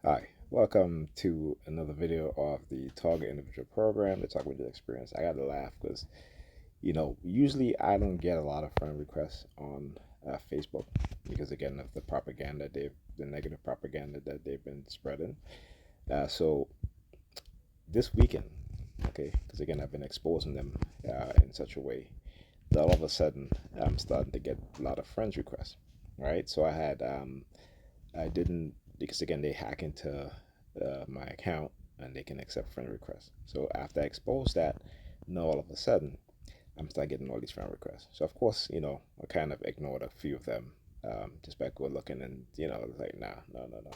Hi, welcome to another video of the Target Individual Program, the Talk With Your Experience. I got to laugh because, usually I don't get a lot of friend requests on Facebook because, again, of the negative propaganda that they've been spreading. So this weekend, okay, because again, I've been exposing them in such a way that all of a sudden I'm starting to get a lot of friends requests, right? So I didn't, because again, they hack into my account and they can accept friend requests. So after I expose that, now all of a sudden, I'm start getting all these friend requests. So of course, I kind of ignored a few of them just by good looking and, like, nah, no, no, no.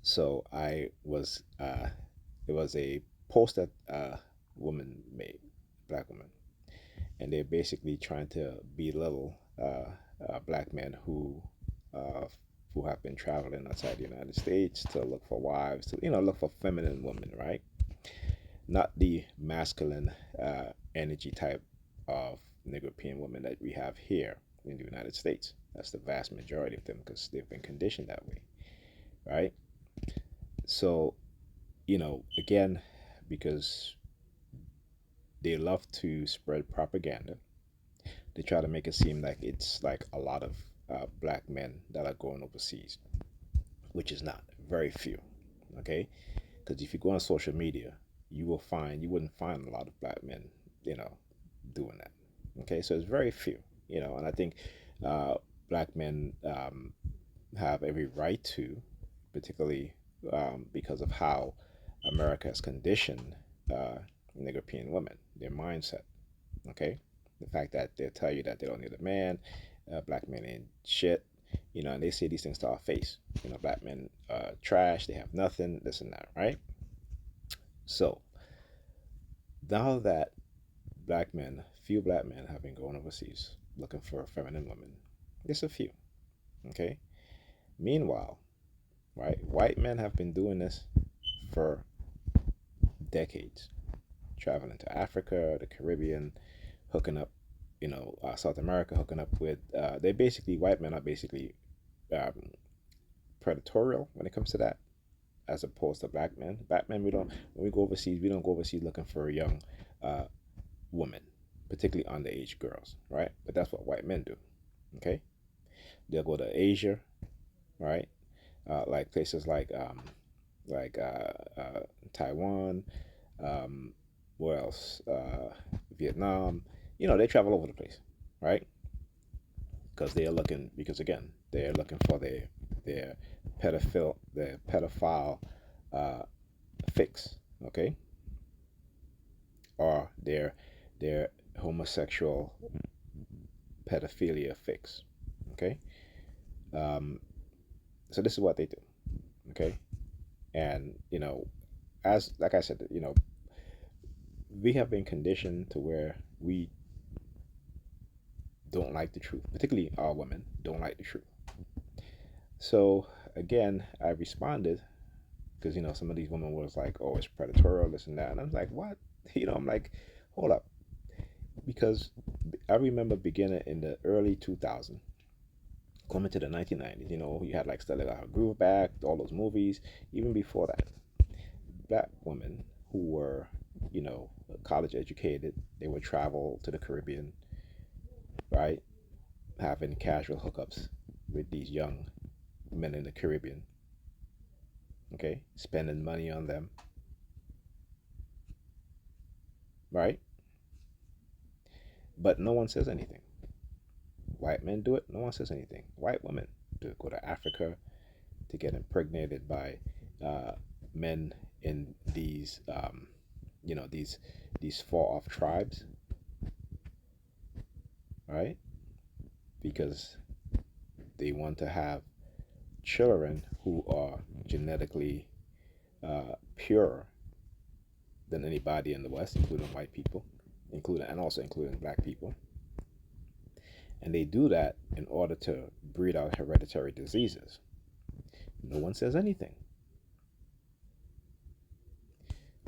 So it was a post that woman made, black woman, and they're basically trying to belittle black men uh, who have been traveling outside the United States to look for wives, to look for feminine women, right? Not the masculine energy type of European women that we have here in the United States. That's the vast majority of them because they've been conditioned that way, right? So, again, because they love to spread propaganda, they try to make it seem like it's like a lot of black men that are going overseas, which is not. Very few. Okay, because if you go on social media, you wouldn't find a lot of black men, you know, doing that. Okay, so it's very few. And I think uh, black men have every right to, particularly because of how America has conditioned European women, their mindset. Okay, the fact that they tell you that they don't need a man, black men ain't shit, and they say these things to our face. Black men trash, they have nothing, this and that, right? So now that few black men have been going overseas looking for feminine women, just a few, okay? Meanwhile, right, white men have been doing this for decades, traveling to Africa, the Caribbean, hooking up, South America, hooking up with, white men are basically um, predatorial when it comes to that, as opposed to black men. Black men, when we go overseas, we don't go overseas looking for a young uh, woman, particularly underage girls, right? But that's what white men do, okay? They'll go to Asia, right? Like places like Taiwan, um, where else? Vietnam. They travel over the place, right? Because again, they're looking for their pedophile uh, fix, okay, or their homosexual pedophilia fix, okay. Um, so this is what they do, okay, and as like I said, we have been conditioned to where we don't like the truth, particularly our women don't like the truth. So again, I responded because some of these women was like, "Oh, it's predatorial, this and that," and I'm like, "What?" I'm like, "Hold up," because I remember beginning in the early 2000s, coming to the 1990s. You had like Stella Got Her Groove Back, all those movies. Even before that, black women who were, you know, college educated, they would travel to the Caribbean, right, having casual hookups with these young men in the Caribbean, okay, spending money on them, right? But no one says anything. White men do it, no one says anything. White women do it, go to Africa to get impregnated by uh, men in these far off tribes, right? Because they want to have children who are genetically purer than anybody in the West, including white people, including black people. And they do that in order to breed out hereditary diseases. No one says anything.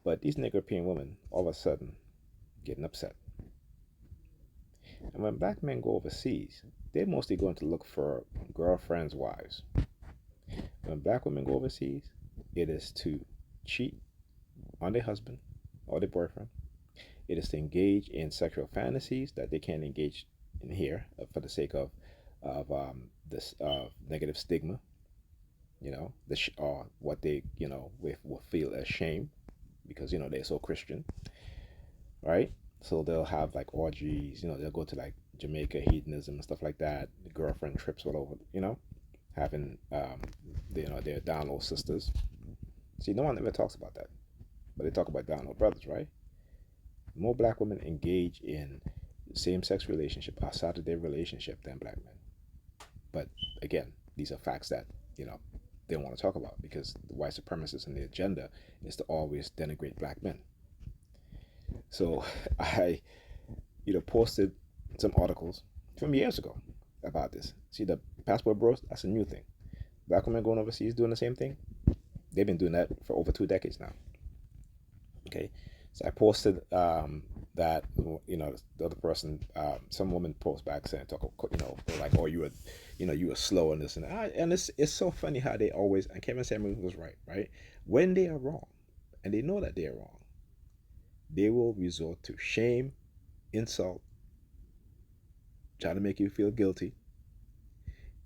But these European women, all of a sudden, getting upset. And when black men go overseas, they're mostly going to look for girlfriends' wives. When black women go overseas, it is to cheat on their husband or their boyfriend. It is to engage in sexual fantasies that they can't engage in here for the sake of this negative stigma, or what they will feel as shame because they're so Christian, right? So they'll have like orgies, they'll go to like Jamaica hedonism and stuff like that. The girlfriend trips all over, having their down low sisters. See, no one ever talks about that, but they talk about down low brothers, right? More black women engage in same-sex relationship outside of their relationship than black men. But again, these are facts that they don't want to talk about because the white supremacists and the agenda is to always denigrate black men. So I posted some articles from years ago about this. See, the passport bros, that's a new thing. Black women going overseas doing the same thing. They've been doing that for over 2 decades now. Okay, so I posted that the other person, some woman post back saying, like, oh, you were slow on this and it's so funny how they always, and Kevin Samuels was right, when they are wrong, and they know that they are wrong, they will resort to shame, insult, try to make you feel guilty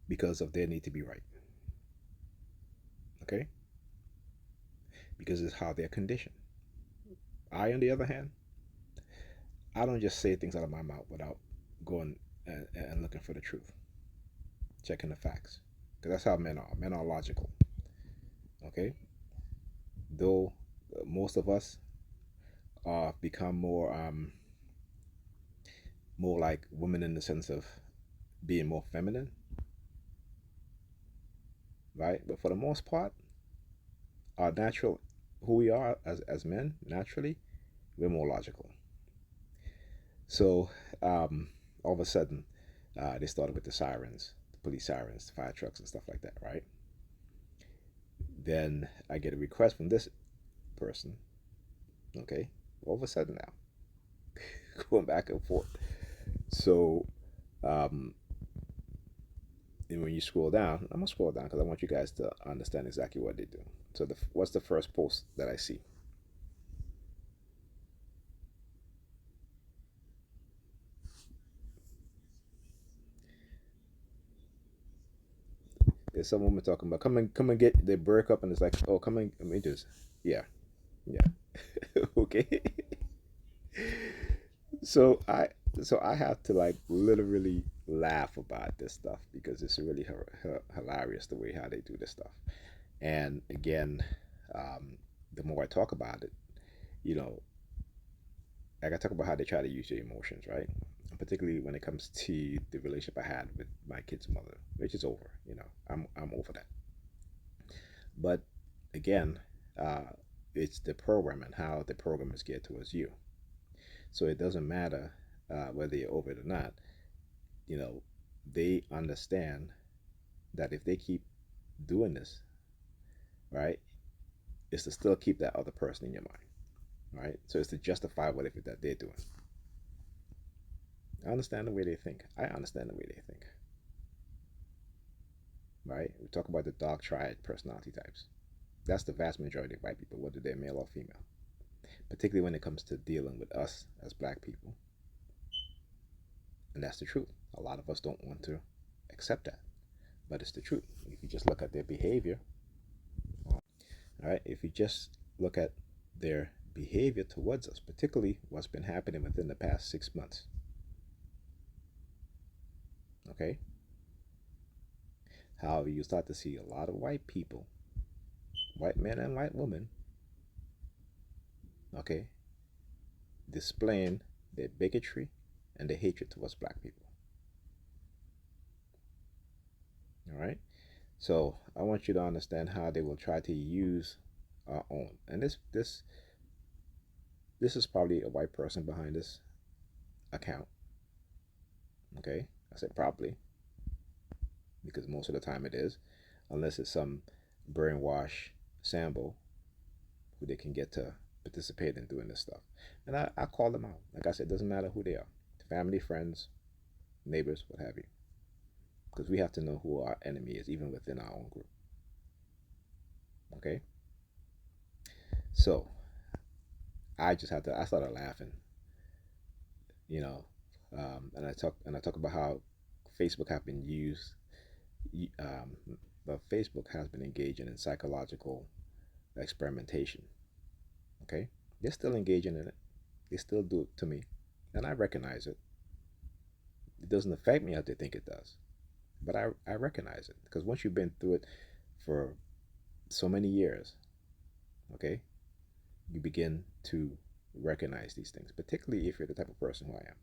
because of their need to be right. Okay, because it's how they're conditioned. I, on the other hand, I don't just say things out of my mouth without going and looking for the truth, checking the facts, because that's how men are. Men are logical. Okay, though most of us become more like women in the sense of being more feminine, right? But for the most part, our natural, who we are as men, naturally, we're more logical. So all of a sudden, they started with the sirens, the police sirens, the fire trucks, and stuff like that, right? Then I get a request from this person. Okay, all of a sudden now, going back and forth. So, and when you scroll down, I'm gonna scroll down because I want you guys to understand exactly what they do. So, what's the first post that I see? There's some woman talking about come and get. They break up and it's like, oh, come and let me just, yeah, yeah, okay. So I have to like literally laugh about this stuff because it's really hilarious the way how they do this stuff. And again, um, the more I talk about it, you know, like I talk about how they try to use your emotions, right? And particularly when it comes to the relationship I had with my kid's mother, which is over. I'm over that. But again, uh, it's the program and how the program is geared towards you. So it doesn't matter whether you're over it or not. You know, they understand that if they keep doing this, right, it's to still keep that other person in your mind, right? So it's to justify whatever that they're doing. I understand the way they think. I understand the way they think, right? We talk about the dog triad personality types. That's the vast majority of white people, whether they're male or female, particularly when it comes to dealing with us as black people. And that's the truth. A lot of us don't want to accept that, but it's the truth. If you just look at their behavior, all right, if you just look at their behavior towards us, particularly what's been happening within the past 6 months, okay, however, you start to see a lot of white people, white men and white women, okay, displaying their bigotry and their hatred towards black people. All right. So I want you to understand how they will try to use our own. And this is probably a white person behind this account. Okay. I said probably because most of the time it is, unless it's some brainwash Sambo who they can get to participate in doing this stuff. And I call them out. Like I said, it doesn't matter who they are, family, friends, neighbors, what have you. Because we have to know who our enemy is, even within our own group. Okay, so I started laughing, you know, and I talk about how Facebook have been used, um, but Facebook has been engaging in psychological experimentation. Okay, they're still engaging in it. They still do it to me, and I recognize it. It doesn't affect me as they think it does, but I recognize it because once you've been through it for so many years, okay, you begin to recognize these things, particularly if you're the type of person who I am,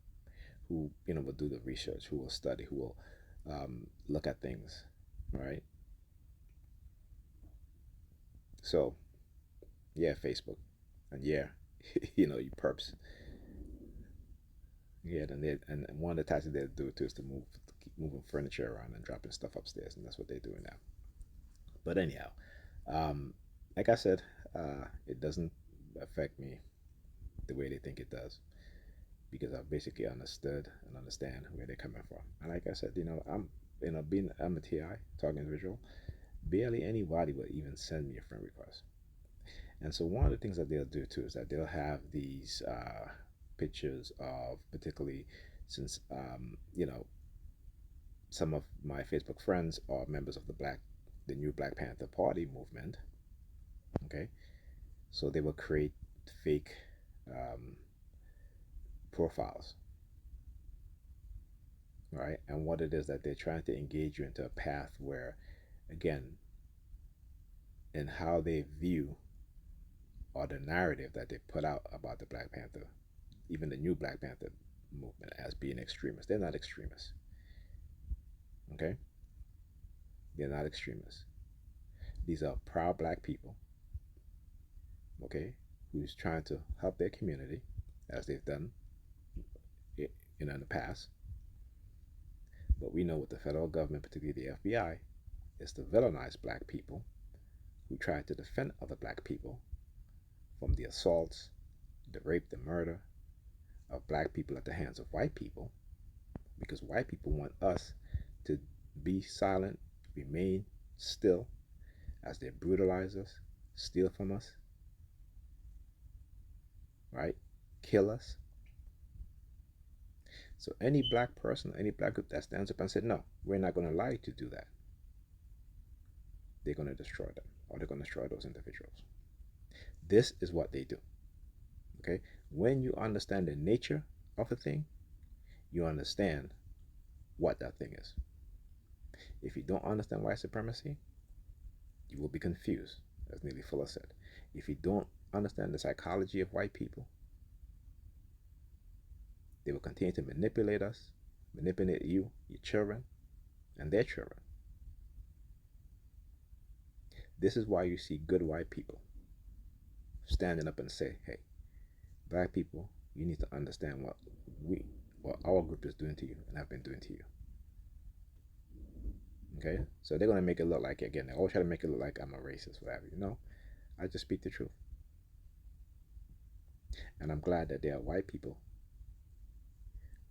who will do the research, who will study, who will look at things, right? So yeah, Facebook, and yeah, you perps, yeah, and one of the tasks they do too is to keep moving furniture around and dropping stuff upstairs, and that's what they're doing now. But anyhow, um, like I said, it doesn't affect me the way they think it does because I've basically understood and understand where they're coming from. And like I said, I'm a TI, talking individual. Barely anybody will even send me a friend request. And so one of the things that they'll do too is that they'll have these pictures of, particularly since some of my Facebook friends are members of the new Black Panther Party movement. Okay, so they will create fake um, profiles, right? And what it is that they're trying to engage you into a path where, again, in how they view or the narrative that they put out about the Black Panther, even the new Black Panther movement, as being extremists. They're not extremists. Okay, they're not extremists. These are proud Black people. Okay, who's trying to help their community, as they've done, in the past. But we know with the federal government, particularly the FBI, is to villainize Black people who try to defend other Black people from the assaults, the rape, the murder of Black people at the hands of white people, because white people want us to be silent, remain still as they brutalize us, steal from us, right? Kill us. So any Black person, any Black group that stands up and said, no, we're not going to allow you to do that, they're going to destroy them, or they're going to destroy those individuals. This is what they do. Okay? When you understand the nature of a thing, you understand what that thing is. If you don't understand white supremacy, you will be confused, as Neely Fuller said. If you don't understand the psychology of white people, they will continue to manipulate us, manipulate you, your children, and their children. This is why you see good white people standing up and say, hey, Black people, you need to understand what our group is doing to you and have been doing to you. Okay? So they're gonna make it look like, again, they always try to make it look like I'm a racist, whatever. I just speak the truth. And I'm glad that there are white people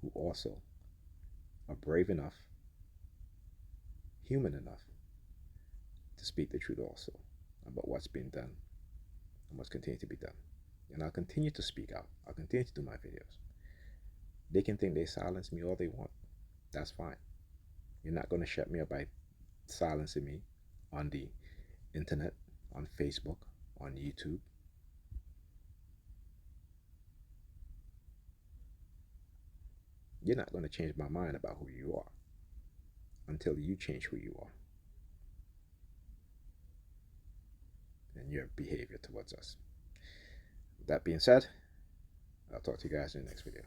who also are brave enough, human enough, to speak the truth also about what's been done and what's continued to be done. And I'll continue to speak out. I'll continue to do my videos. They can think they silence me all they want. That's fine. You're not going to shut me up by silencing me on the internet, on Facebook, on YouTube. You're not going to change my mind about who you are until you change who you are and your behavior towards us. With that being said, I'll talk to you guys in the next video.